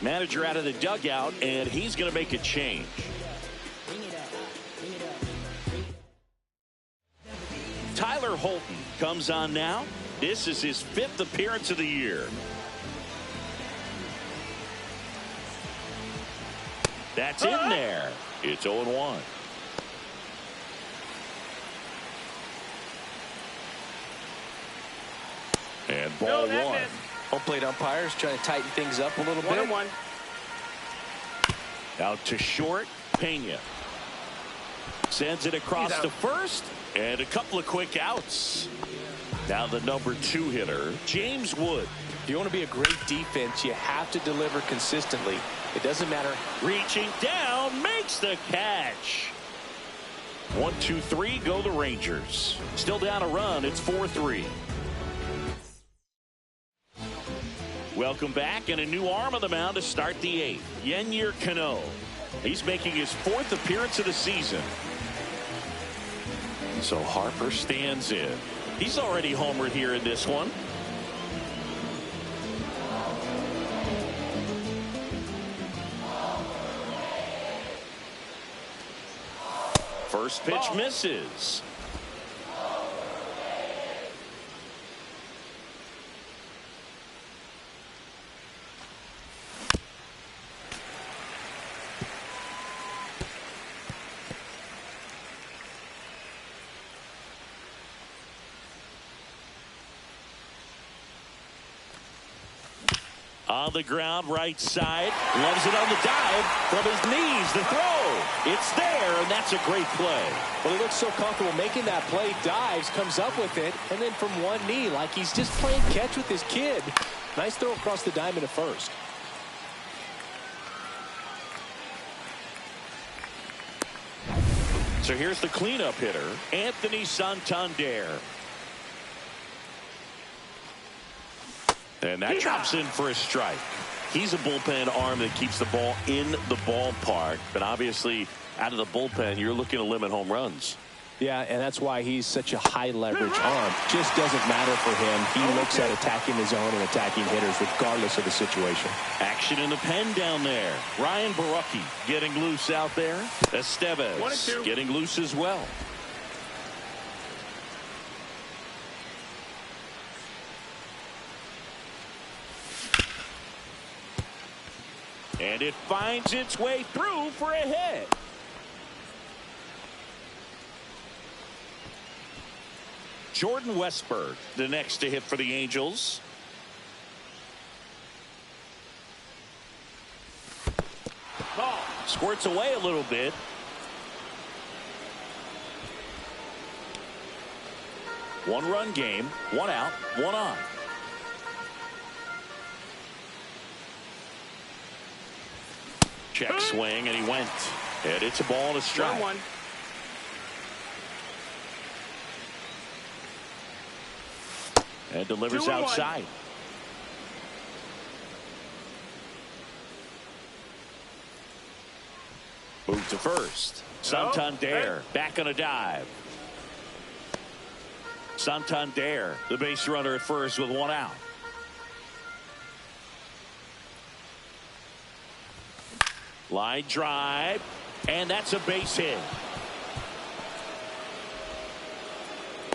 Manager out of the dugout, and he's going to make a change. Tyler Holton comes on now. This is his 5th appearance of the year. That's in there. It's 0-1. And ball 1. Home plate umpires trying to tighten things up a little bit. 1-1. Out to short. Pena sends it across to first, and a couple of quick outs. Now the number 2 hitter, James Wood. If you want to be a great defense, you have to deliver consistently. It doesn't matter. Reaching down, makes the catch. 1, 2, 3, go the Rangers. Still down a run. It's 4-3. Welcome back, and a new arm on the mound to start the 8th. Yennier Cano. He's making his 4th appearance of the season. So Harper stands in. He's already homered here in this one. First pitch misses. On the ground, right side. Loves it on the dive. From his knees, the throw. It's there, and that's a great play. Well, he looks so comfortable making that play. Dives, comes up with it, and then from one knee, like he's just playing catch with his kid. Nice throw across the diamond at first. So here's the cleanup hitter, Anthony Santander. And that drops in for a strike. He's a bullpen arm that keeps the ball in the ballpark. But obviously, out of the bullpen, you're looking to limit home runs. Yeah, and that's why he's such a high leverage arm. Just doesn't matter for him. He looks at attacking his own and attacking hitters regardless of the situation. Action in the pen down there. Ryan Barucki getting loose out there. Estevez getting loose as well. And it finds its way through for a hit. Jordan Westburg, the next to hit for the Angels. Squirts away a little bit. One-run game, 1 out, 1 on. Check swing, and he went. And it's a ball and a strike. 1-1. And delivers outside. Move to first. Santander back on a dive. Santander, the base runner at first with 1 out. Line drive, and that's a base hit.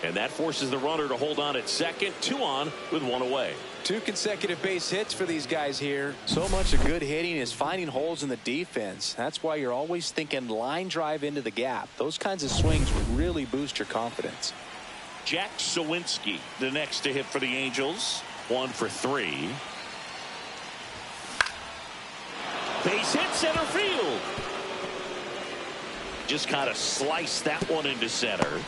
And that forces the runner to hold on at second. 2 on with 1 away. 2 consecutive base hits for these guys here. So much of good hitting is finding holes in the defense. That's why you're always thinking line drive into the gap. Those kinds of swings would really boost your confidence. Jack Sawinski, the next to hit for the Angels. 1 for 3. Base hit center field. Just kind of sliced that one into center.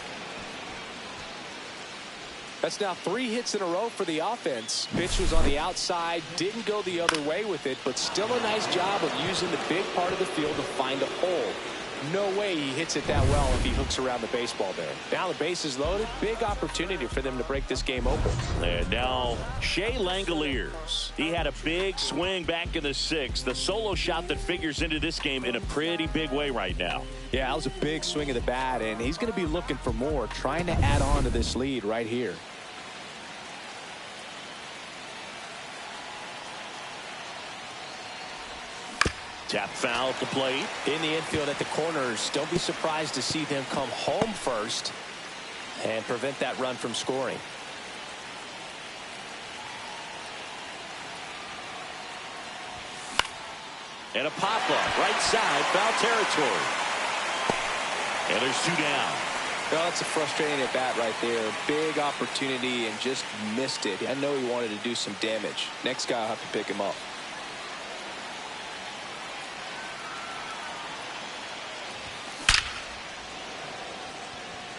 That's now 3 hits in a row for the offense. Pitch was on the outside, didn't go the other way with it, but still a nice job of using the big part of the field to find a hole. No way he hits it that well if he hooks around the baseball there. Now the base is loaded. Big opportunity for them to break this game open. And now Shea Langoliers. He had a big swing back in the 6th. The solo shot that figures into this game in a pretty big way right now. Yeah, that was a big swing of the bat, and he's going to be looking for more, trying to add on to this lead right here. Tap foul at the plate. In the infield at the corners, don't be surprised to see them come home first and prevent that run from scoring. And a pop-up, right side, foul territory. And there's 2 down. Well, that's a frustrating at bat right there. Big opportunity and just missed it. I know he wanted to do some damage. Next guy will have to pick him up.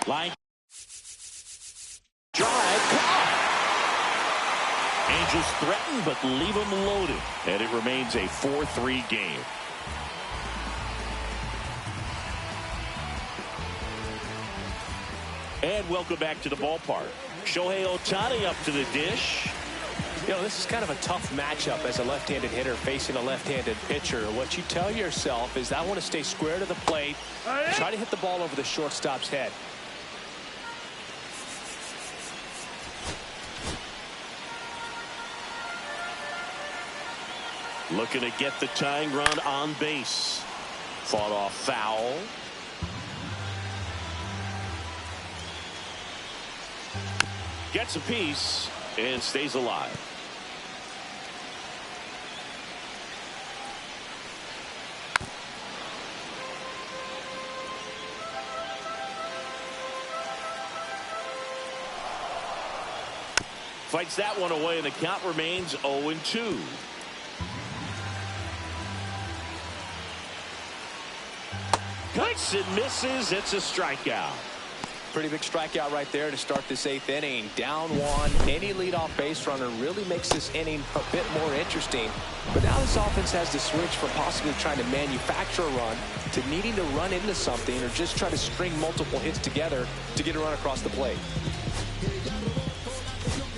Line drive. Angels threaten, but leave them loaded. And it remains a 4-3 game. And welcome back to the ballpark. Shohei Ohtani up to the dish. You know, this is kind of a tough matchup as a left-handed hitter facing a left-handed pitcher. What you tell yourself is, I want to stay square to the plate, try to hit the ball over the shortstop's head. Looking to get the tying run on base. Fought off foul. Gets a piece and stays alive. Fights that one away, and the count remains 0-2. Cuts and misses. It's a strikeout. Pretty big strikeout right there to start this 8th inning. Down one. Any leadoff base runner really makes this inning a bit more interesting. But now this offense has to switch from possibly trying to manufacture a run to needing to run into something, or just try to string multiple hits together to get a run across the plate.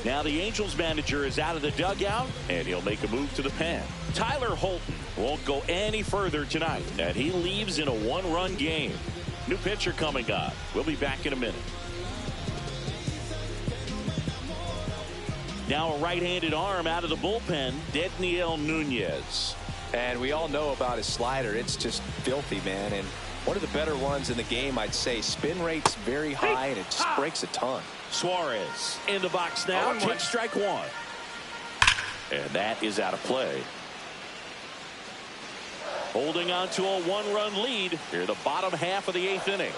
Now the Angels manager is out of the dugout, and he'll make a move to the pen. Tyler Holton won't go any further tonight, and he leaves in a 1-run game. New pitcher coming up. We'll be back in a minute. Now a right-handed arm out of the bullpen, Dedniel Nunez. And we all know about his slider. It's just filthy, man. And one of the better ones in the game, I'd say. Spin rate's very high, and it just breaks a ton. Suarez in the box now. Takes strike one. And that is out of play. Holding on to a 1-run lead here, the bottom half of the 8th inning.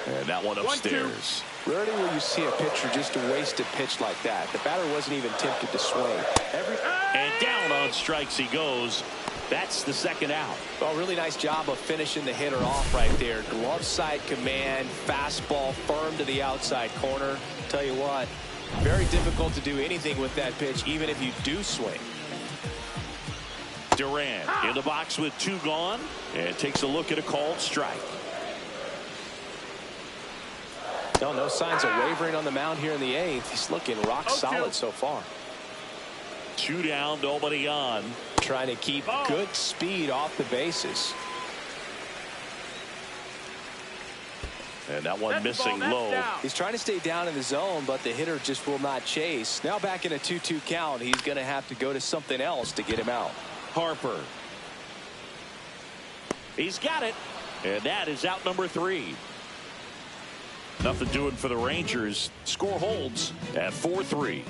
And that one upstairs. Rarely will you see a pitcher just waste a pitch like that. The batter wasn't even tempted to swing. And down on strikes he goes. That's the second out. Well, really nice job of finishing the hitter off right there. Glove side command, fastball firm to the outside corner. Tell you what, very difficult to do anything with that pitch, even if you do swing. Duran in the box with 2 gone, and takes a look at a called strike. No signs of wavering on the mound here in the 8th. He's looking rock solid so far. 2 down, nobody on. Trying to keep good speed off the bases. And that one missing low. He's trying to stay down in the zone, but the hitter just will not chase. Now back in a 2-2 count, he's going to have to go to something else to get him out. Harper. He's got it. And that is out number 3. Nothing doing for the Rangers. Score holds at 4-3.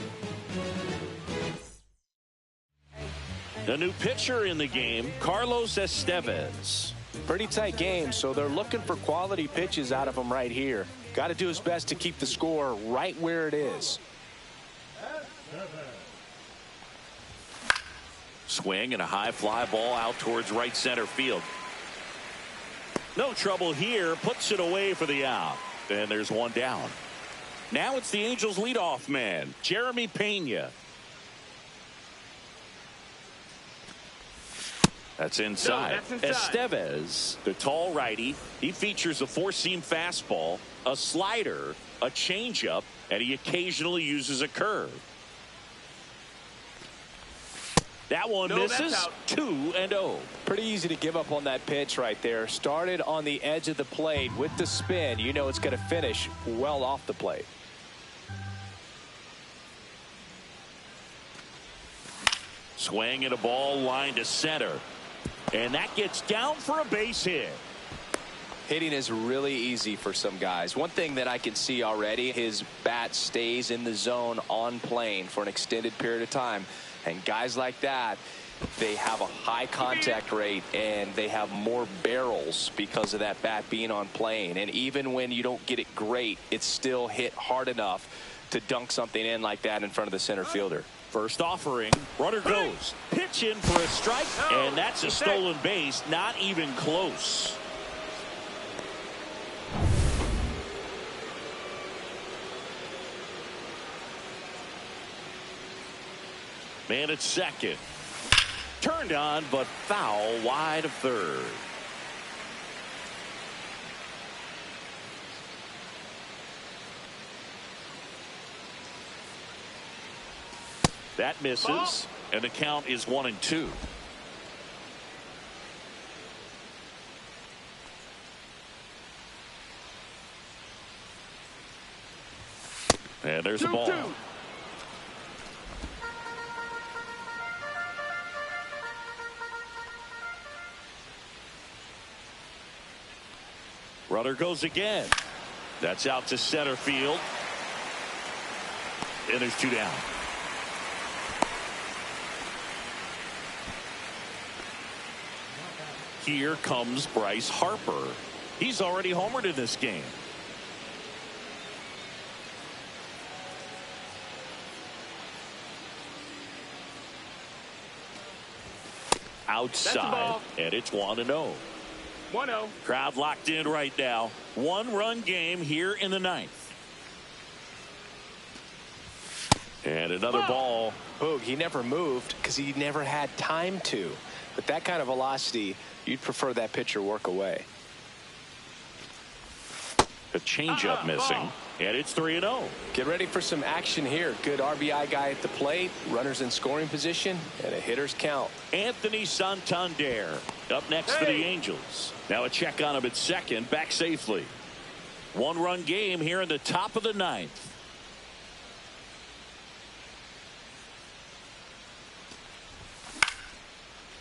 The new pitcher in the game, Carlos Estevez. Pretty tight game, so they're looking for quality pitches out of him right here. Got to do his best to keep the score right where it is. Swing and a high fly ball out towards right center field. No trouble here. Puts it away for the out. And there's 1 down. Now it's the Angels leadoff man, Jeremy Pena. That's inside. No, that's inside. Estevez, the tall righty, he features a 4-seam fastball, a slider, a changeup, and he occasionally uses a curve. That one misses. 2-0. Pretty easy to give up on that pitch right there. Started on the edge of the plate with the spin. You know it's going to finish well off the plate. Swing and a ball line to center. And that gets down for a base hit. Hitting is really easy for some guys. One thing that I can see already, his bat stays in the zone on plane for an extended period of time. And guys like that, they have a high contact rate and they have more barrels because of that bat being on plane. And even when you don't get it great, it's still hit hard enough to dunk something in like that in front of the center fielder. First offering, runner goes. Pitch in for a strike, and that's a stolen base. Not even close. Man at second. Turned on, but foul wide of third. That misses, and the count is 1-2. And there's the ball. Runner goes again. That's out to center field. And there's 2 down. Here comes Bryce Harper. He's already homered in this game. Outside, and it's 1-0. 1-0. Crowd locked in right now. 1-run game here in the 9th. And another ball. Boog, he never moved because he never had time to. But that kind of velocity, you'd prefer that pitcher work away. The changeup missing. And it's 3-0. Get ready for some action here. Good RBI guy at the plate. Runners in scoring position. And a hitter's count. Anthony Santander up next for the Angels. Now a check on him at second. Back safely. 1-run game here in the top of the 9th.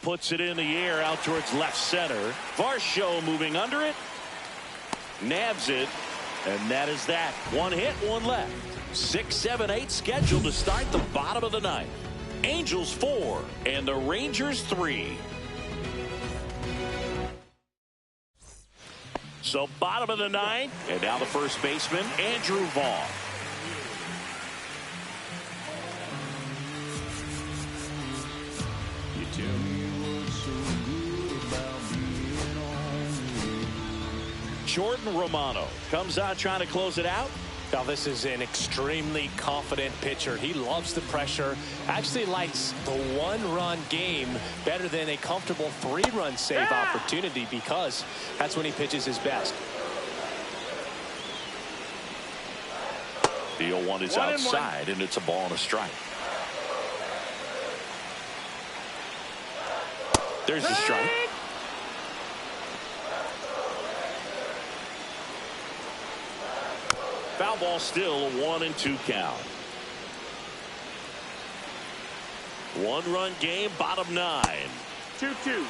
Puts it in the air out towards left center. Varsho moving under it. Nabs it. And that is that. 1 hit, 1 left. 6, 7, 8 scheduled to start the bottom of the 9th. Angels 4 and the Rangers 3. So bottom of the 9th, and now the first baseman, Andrew Vaughn. You tell me what's so good about being on. Jordan Romano comes out trying to close it out. Now this is an extremely confident pitcher. He loves the pressure. Actually likes the 1-run game better than a comfortable 3-run save opportunity because that's when he pitches his best. The 0-1 is outside, and it's a ball and a strike. There's the strike. Foul ball still, a 1-2 count. 1-run game, bottom 9. 2-2.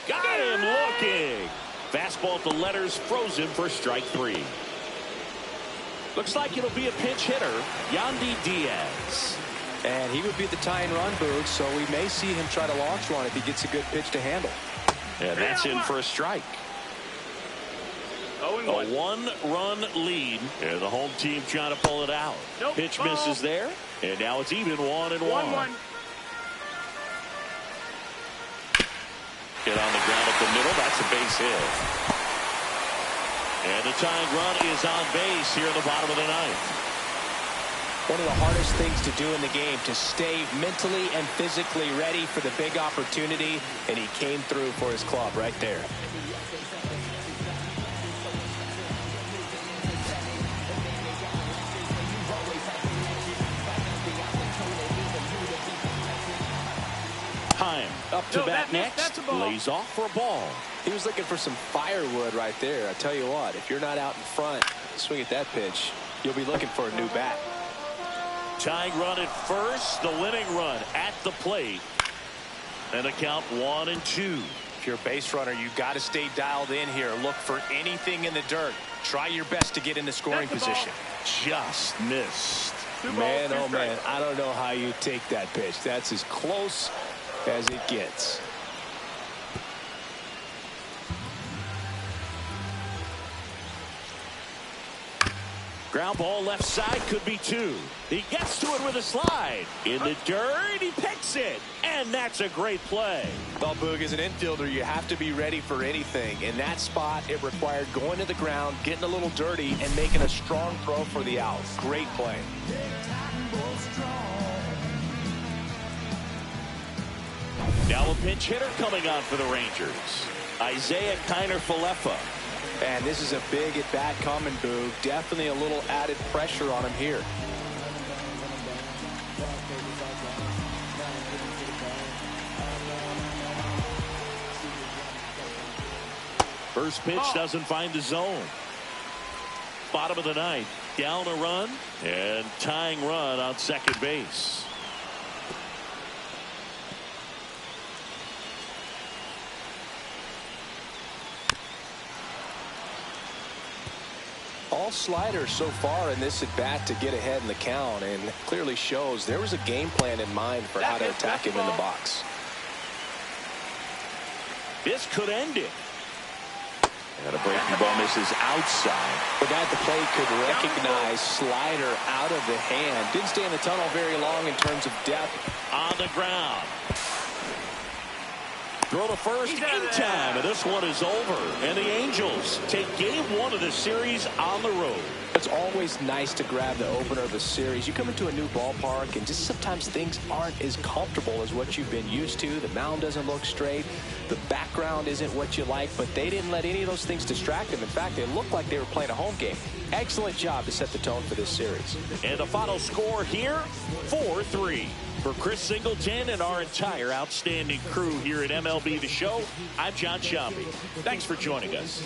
Got him looking. Fastball at the letters, frozen for strike 3. Looks like it'll be a pinch hitter, Yandy Diaz. And he would be the tying run, Boog, so we may see him try to launch one if he gets a good pitch to handle. And that's in for a strike. A 1-run lead, and the home team trying to pull it out. Nope. Pitch misses there, and now it's even 1-1. 1-1. Hit on the ground up the middle. That's a base hit. And the tying run is on base here in the bottom of the 9th. One of the hardest things to do in the game, to stay mentally and physically ready for the big opportunity, and he came through for his club right there. Time up to bat next. Lays off for a ball. He was looking for some firewood right there. I tell you what, if you're not out in front, swing at that pitch, you'll be looking for a new bat. Tying run at first, the winning run at the plate. And a count 1-2. If you're a base runner, you got to stay dialed in here. Look for anything in the dirt. Try your best to get into scoring position. Just missed. Man, oh man, I don't know how you take that pitch. That's as close as it gets. Ground ball left side, could be 2. He gets to it with a slide. In the dirt, he picks it. And that's a great play. Well, Boog, as an infielder, you have to be ready for anything. In that spot, it required going to the ground, getting a little dirty, and making a strong throw for the out. Great play. Now a pinch hitter coming on for the Rangers. Isaiah Kiner-Falefa. And this is a big at-bat coming, Boog. Definitely a little added pressure on him here. First pitch doesn't find the zone. Bottom of the ninth. Down a run and tying run on second base. All sliders so far in this at bat to get ahead in the count, and clearly shows there was a game plan in mind for how to attack him in the box. This could end it. And a breaking ball misses outside. The guy at the plate could recognize slider out of the hand. Didn't stay in the tunnel very long in terms of depth. On the ground. Throw to first in time, and this one is over. And the Angels take game one of the series on the road. It's always nice to grab the opener of a series. You come into a new ballpark, and just sometimes things aren't as comfortable as what you've been used to. The mound doesn't look straight. The background isn't what you like, but they didn't let any of those things distract them. In fact, they looked like they were playing a home game. Excellent job to set the tone for this series. And the final score here, 4-3. For Chris Singleton and our entire outstanding crew here at MLB The Show, I'm John Shambi. Thanks for joining us.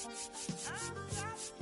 I'm not